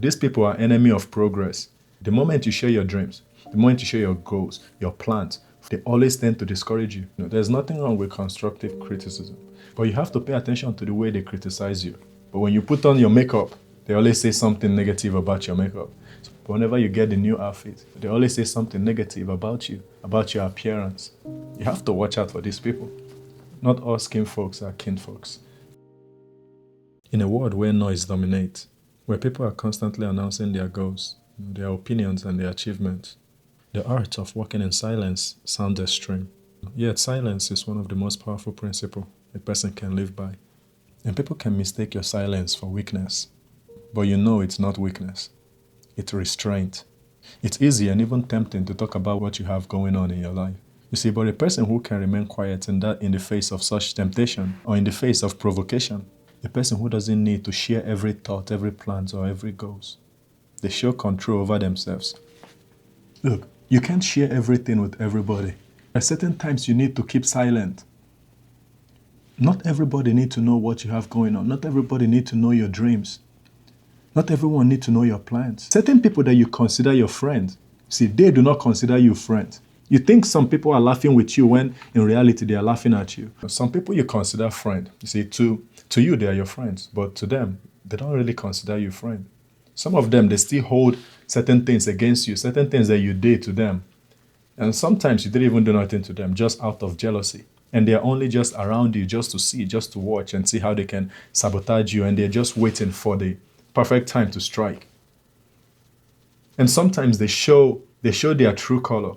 These people are enemy of progress. The moment you share your dreams, the moment you share your goals, your plans, they always tend to discourage you. There's nothing wrong with constructive criticism, but you have to pay attention to the way they criticize you. But when you put on your makeup, they always say something negative about your makeup. But whenever you get the new outfit, they always say something negative about you, about your appearance. You have to watch out for these people. Not all skin folks are kin folks. In a world where noise dominates, where people are constantly announcing their goals, their opinions and their achievements, the art of walking in silence sounds extreme. Yet silence is one of the most powerful principles a person can live by. And people can mistake your silence for weakness. But you know it's not weakness. It's restraint. It's easy and even tempting to talk about what you have going on in your life. You see, but a person who can remain quiet in the face of such temptation or in the face of provocation, a person who doesn't need to share every thought, every plan, or every goals. They show control over themselves. Look, you can't share everything with everybody. At certain times you need to keep silent. Not everybody needs to know what you have going on. Not everybody needs to know your dreams. Not everyone needs to know your plans. Certain people that you consider your friends, see, they do not consider you friends. You think some people are laughing with you when in reality they are laughing at you. Some people you consider friend. You see, to you they are your friends, but to them, they don't really consider you friend. Some of them, they still hold certain things against you, certain things that you did to them. And sometimes you didn't even do nothing to them, just out of jealousy. And they're only just around you just to see, just to watch and see how they can sabotage you. And they're just waiting for the perfect time to strike. And sometimes they show their true color.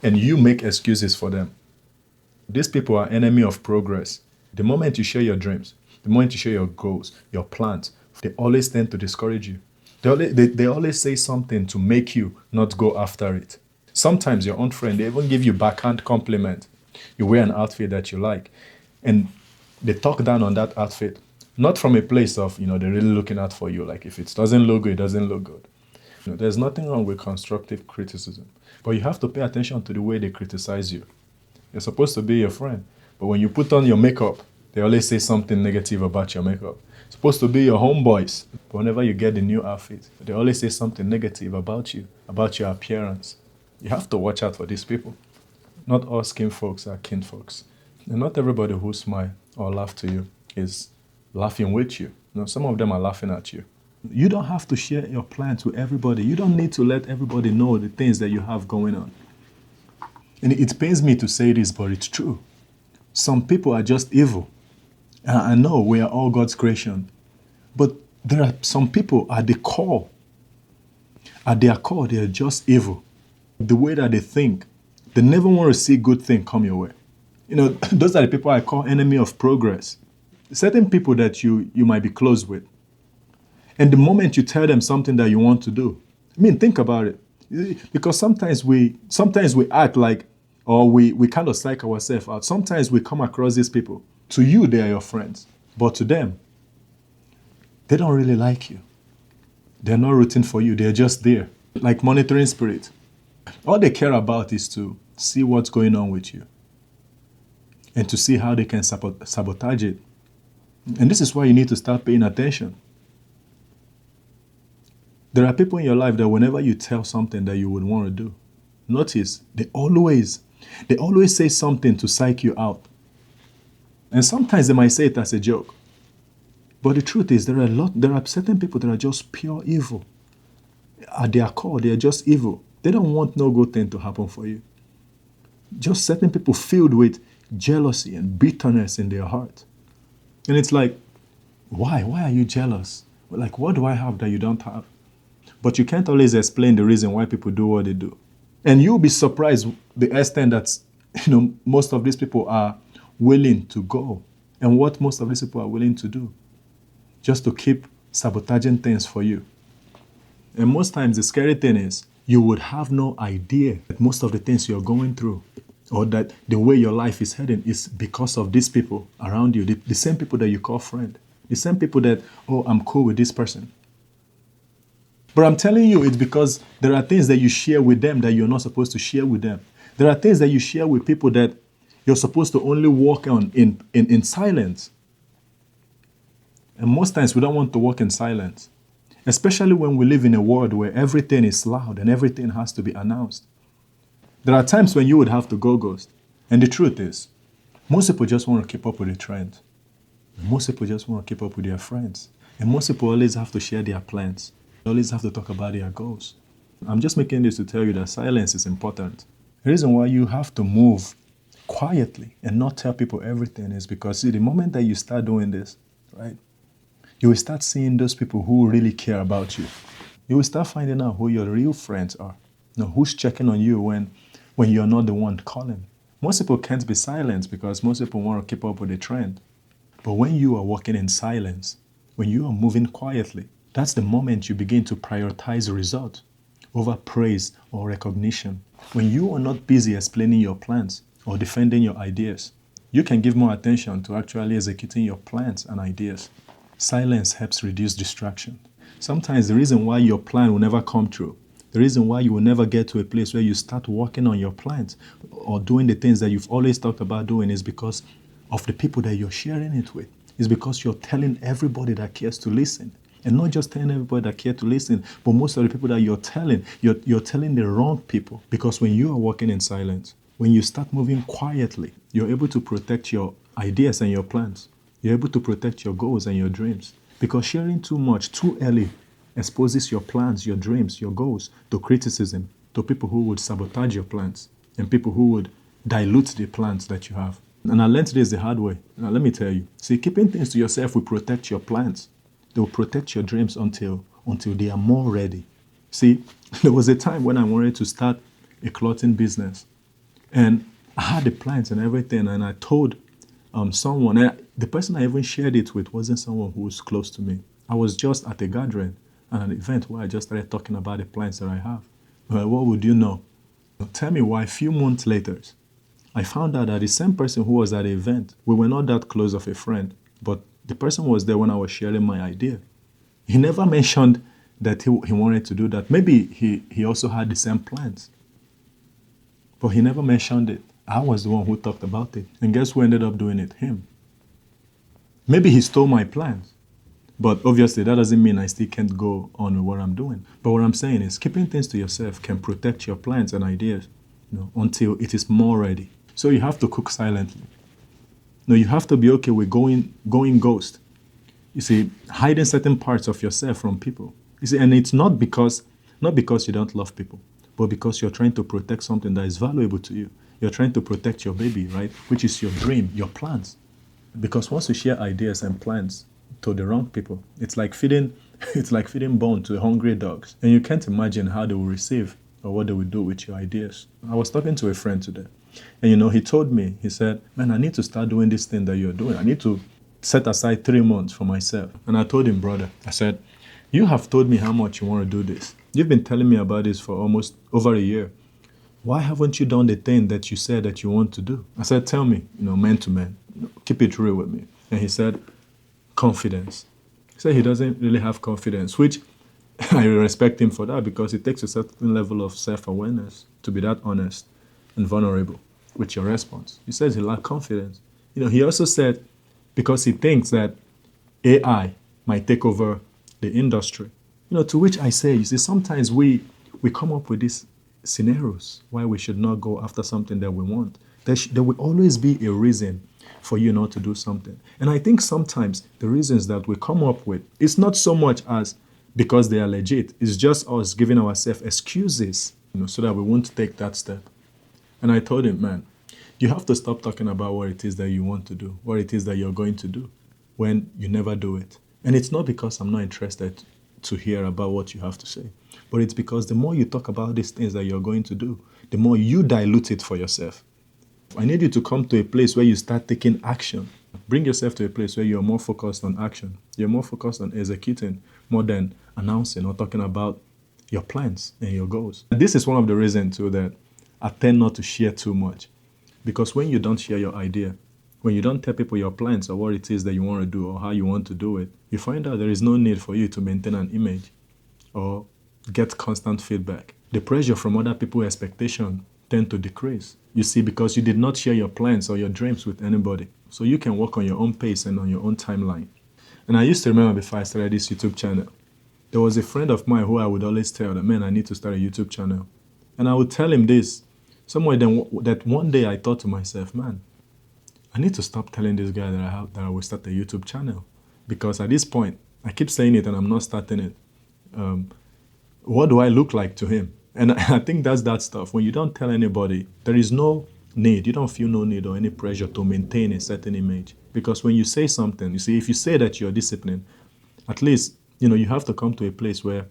And you make excuses for them. These people are enemy of progress. The moment you share your dreams, the moment you share your goals, your plans, they always tend to discourage you. They always say something to make you not go after it. Sometimes your own friend, they even give you backhand compliment. You wear an outfit that you like, and they talk down on that outfit. Not from a place of, they're really looking out for you. Like if it doesn't look good, it doesn't look good. There's nothing wrong with constructive criticism, but you have to pay attention to the way they criticize you. They're supposed to be your friend, but when you put on your makeup, they always say something negative about your makeup. It's supposed to be your homeboys, but whenever you get the new outfit, they always say something negative about you, about your appearance. You have to watch out for these people. Not all skin folks are kin folks. And not everybody who smile or laugh to you is laughing with you. Some of them are laughing at you. You don't have to share your plans with everybody. You don't need to let everybody know the things that you have going on. And it pains me to say this, but it's true. Some people are just evil. I know we are all God's creation. But there are some people at their core, they are just evil. The way that they think, they never want to see good thing come your way. Those are the people I call enemy of progress. Certain people that you might be close with. And the moment you tell them something that you want to do, think about it. Because sometimes we act like, or we kind of psych ourselves out. Sometimes we come across these people. To you, they are your friends. But to them, they don't really like you. They're not rooting for you. They're just there. Like monitoring spirit. All they care about is to see what's going on with you. And to see how they can sabotage it. And this is why you need to start paying attention. There are people in your life that whenever you tell something that you would want to do, notice they always say something to psych you out. And sometimes they might say it as a joke. But the truth is there are certain people that are just pure evil. At their core, they are just evil. They don't want no good thing to happen for you. Just certain people filled with jealousy and bitterness in their heart. And it's like, why? Why are you jealous? Like, what do I have that you don't have? But you can't always explain the reason why people do what they do. And you'll be surprised the extent that, most of these people are willing to go. And what most of these people are willing to do. Just to keep sabotaging things for you. And most times the scary thing is, you would have no idea that most of the things you're going through, or that the way your life is heading is because of these people around you. The same people that you call friend. The same people that, I'm cool with this person. But I'm telling you, it's because there are things that you share with them that you're not supposed to share with them. There are things that you share with people that you're supposed to only walk on in silence. And most times we don't want to walk in silence. especially when we live in a world where everything is loud and everything has to be announced. There are times when you would have to go ghost. And the truth is, most people just want to keep up with the trend. Most people just want to keep up with their friends. And most people always have to share their plans. They always have to talk about their goals. I'm just making this to tell you that silence is important. The reason why you have to move quietly and not tell people everything is because, see, the moment that you start doing this, right, you will start seeing those people who really care about you. You will start finding out who your real friends are. You know, who's checking on you when you're not the one calling. Most people can't be silent because most people want to keep up with the trend. But when you are walking in silence, when you are moving quietly, that's the moment you begin to prioritize results over praise or recognition. When you are not busy explaining your plans or defending your ideas, you can give more attention to actually executing your plans and ideas. Silence helps reduce distraction. Sometimes the reason why your plan will never come true, the reason why you will never get to a place where you start working on your plans or doing the things that you've always talked about doing is because of the people that you're sharing it with. It's because you're telling everybody that cares to listen. And not just telling everybody that cares to listen, but most of the people that you're telling the wrong people. Because when you are walking in silence, when you start moving quietly, you're able to protect your ideas and your plans. You're able to protect your goals and your dreams. Because sharing too much, too early, exposes your plans, your dreams, your goals to criticism, to people who would sabotage your plans, and people who would dilute the plans that you have. And I learned this the hard way. Now, let me tell you. See, keeping things to yourself will protect your plans. They will protect your dreams until they are more ready. See, there was a time when I wanted to start a clothing business. And I had the plans and everything, and I told someone, and the person I even shared it with wasn't someone who was close to me. I was just at a gathering and an event where I just started talking about the plans that I have. Well, what would you know? Tell me why a few months later, I found out that the same person who was at the event, we were not that close of a friend, but the person was there when I was sharing my idea. He never mentioned that he wanted to do that. Maybe he also had the same plans, but he never mentioned it. I was the one who talked about it. And guess who ended up doing it? Him. Maybe he stole my plans, but obviously that doesn't mean I still can't go on with what I'm doing. But what I'm saying is keeping things to yourself can protect your plans and ideas, until it is more ready. So you have to cook silently. No, you have to be okay with going ghost. You see, hiding certain parts of yourself from people. You see, and it's not because you don't love people, but because you're trying to protect something that is valuable to you. You're trying to protect your baby, right? Which is your dream, your plans. Because once you share ideas and plans to the wrong people, it's like feeding bone to hungry dogs. And you can't imagine how they will receive or what they will do with your ideas. I was talking to a friend today, and he told me, he said, man, I need to start doing this thing that you're doing. I need to set aside 3 months for myself. And I told him, brother, I said, you have told me how much you want to do this. You've been telling me about this for almost over a year. Why haven't you done the thing that you said that you want to do? I said, tell me, man to man, keep it real with me. And he said, confidence. He said he doesn't really have confidence, which I respect him for that because it takes a certain level of self-awareness to be that honest and vulnerable with your response. He says he lacks confidence. He also said because he thinks that AI might take over the industry. To which I say, you see, sometimes we come up with these scenarios why we should not go after something that we want. There will always be a reason for you not to do something. And I think sometimes the reasons that we come up with, it's not so much as because they are legit. It's just us giving ourselves excuses, so that we won't take that step. And I told him, man, you have to stop talking about what it is that you want to do, what it is that you're going to do when you never do it. And it's not because I'm not interested to hear about what you have to say, but it's because the more you talk about these things that you're going to do, the more you dilute it for yourself. I need you to come to a place where you start taking action. Bring yourself to a place where you're more focused on action. You're more focused on executing more than announcing or talking about your plans and your goals. And this is one of the reasons too that I tend not to share too much. Because when you don't share your idea, when you don't tell people your plans or what it is that you want to do or how you want to do it, you find out there is no need for you to maintain an image or get constant feedback. The pressure from other people's expectation tend to decrease. You see, because you did not share your plans or your dreams with anybody. So you can work on your own pace and on your own timeline. And I used to remember before I started this YouTube channel, There was a friend of mine who I would always tell that, man, I need to start a YouTube channel. And I would tell him this. Somewhere then that one day I thought to myself, man, I need to stop telling this guy that I will start a YouTube channel. Because at this point, I keep saying it and I'm not starting it. What do I look like to him? And I think that's that stuff. When you don't tell anybody, there is no need. You don't feel no need or any pressure to maintain a certain image. Because when you say something, you see, if you say that you're disciplined, at least, you have to come to a place where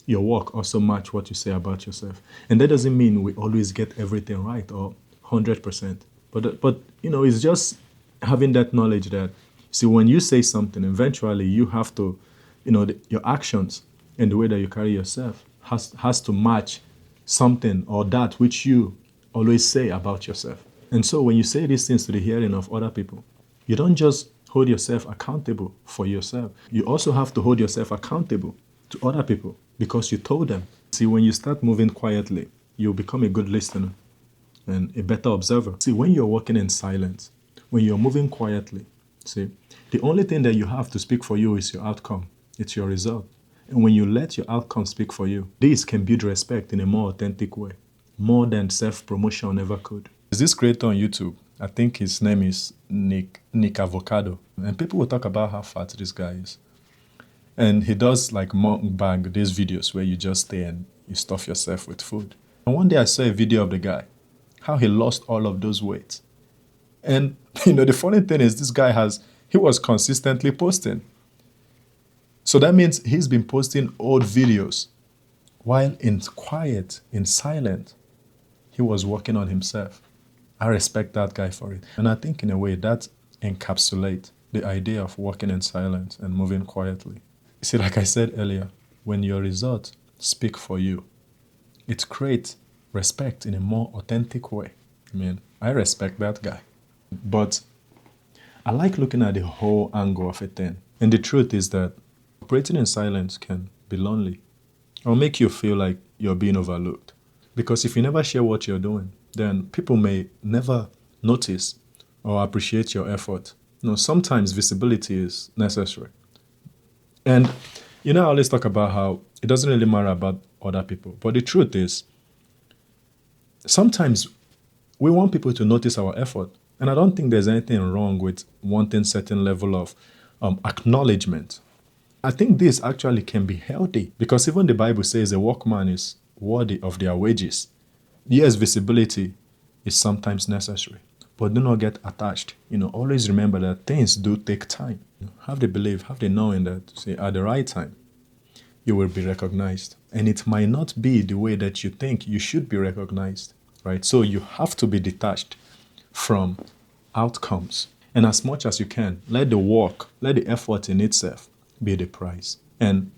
your work also match what you say about yourself. And that doesn't mean we always get everything right or 100%. But it's just having that knowledge that, see, when you say something, eventually you have to, your actions and the way that you carry yourself has to match something or that which you always say about yourself. And so when you say these things to the hearing of other people, you don't just hold yourself accountable for yourself. You also have to hold yourself accountable to other people because you told them. See, when you start moving quietly, you'll become a good listener and a better observer. See, when you're walking in silence, when you're moving quietly, see, the only thing that you have to speak for you is your outcome. It's your result. And when you let your outcome speak for you, this can build respect in a more authentic way, more than self-promotion ever could. There's this creator on YouTube, I think his name is Nick Avocado. And people will talk about how fat this guy is. And he does like mukbang, these videos where you just stay and you stuff yourself with food. And one day I saw a video of the guy, how he lost all of those weight. And the funny thing is this guy he was consistently posting. So that means he's been posting old videos while in quiet, in silent, he was working on himself. I respect that guy for it. And I think in a way that encapsulates the idea of working in silence and moving quietly. You see, like I said earlier, when your results speak for you, it creates respect in a more authentic way. I mean, I respect that guy. But I like looking at the whole angle of a thing. And the truth is that operating in silence can be lonely or make you feel like you're being overlooked. Because if you never share what you're doing, then people may never notice or appreciate your effort. Sometimes visibility is necessary. And I always talk about how it doesn't really matter about other people. But the truth is, sometimes we want people to notice our effort. And I don't think there's anything wrong with wanting certain level of acknowledgement. I think this actually can be healthy because even the Bible says a workman is worthy of their wages. Yes, visibility is sometimes necessary, but do not get attached. Always remember that things do take time. Have the belief, have the knowing that, say, at the right time, you will be recognized. And it might not be the way that you think you should be recognized, right? So you have to be detached from outcomes. And as much as you can, let the work, let the effort in itself be the prize. And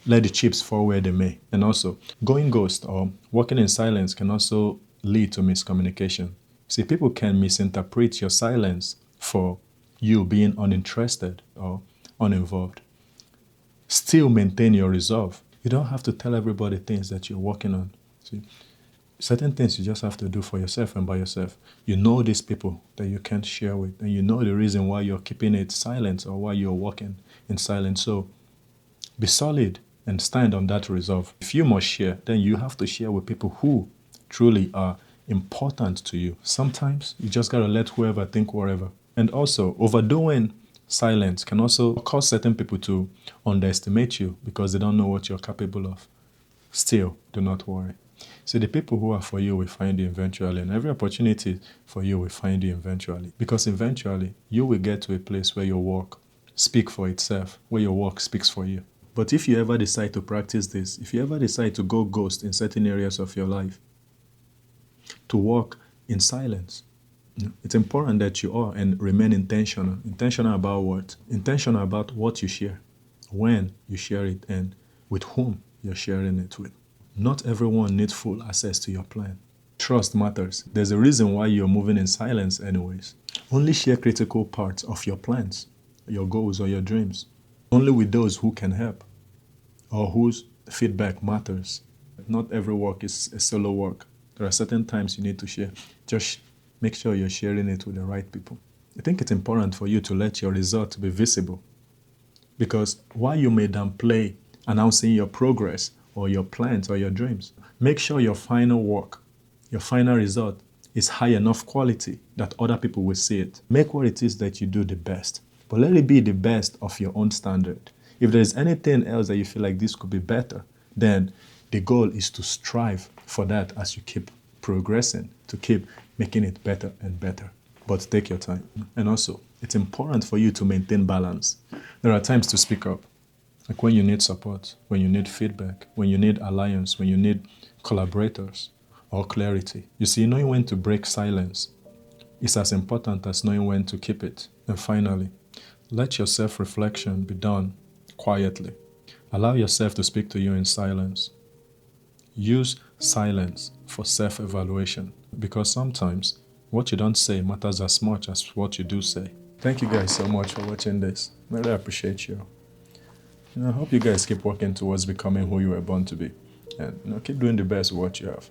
let the chips fall where they may. And also, going ghost or working in silence can also lead to miscommunication. See, people can misinterpret your silence for you being uninterested or uninvolved. Still maintain your resolve. You don't have to tell everybody things that you're working on. See, certain things you just have to do for yourself and by yourself. You know these people that you can't share with, and you know the reason why you're keeping it silent or why you're working in silence. So be solid and stand on that resolve. If you must share, then you have to share with people who truly are important to you. Sometimes you just gotta let whoever think whatever. And also, overdoing silence can also cause certain people to underestimate you because they don't know what you're capable of. Still, do not worry. See, the people who are for you will find you eventually, and every opportunity for you will find you eventually. Because eventually, you will get to a place where your work speaks for itself, where your work speaks for you. But if you ever decide to practice this, if you ever decide to go ghost in certain areas of your life, to walk in silence, it's important that you are and remain intentional. Intentional about what? Intentional about what you share, when you share it, and with whom you're sharing it with. Not everyone needs full access to your plan. Trust matters. There's a reason why you're moving in silence anyways. Only share critical parts of your plans, your goals, or your dreams. Only with those who can help or whose feedback matters. Not every work is a solo work. There are certain times you need to share. Just make sure you're sharing it with the right people. I think it's important for you to let your results be visible. Because while you may downplay announcing your progress or your plans or your dreams. Make sure your final work, your final result is high enough quality that other people will see it. Make what it is that you do the best, but let it be the best of your own standard. If there's anything else that you feel like this could be better, then the goal is to strive for that as you keep progressing, to keep making it better and better. But take your time. And also, it's important for you to maintain balance. There are times to speak up, like when you need support, when you need feedback, when you need alliance, when you need collaborators or clarity. You see, knowing when to break silence is as important as knowing when to keep it. And finally, let your self-reflection be done quietly. Allow yourself to speak to you in silence. Use silence for self-evaluation, because sometimes what you don't say matters as much as what you do say. Thank you guys so much for watching this. I really appreciate you. I hope you guys keep working towards becoming who you were born to be. And keep doing the best with what you have.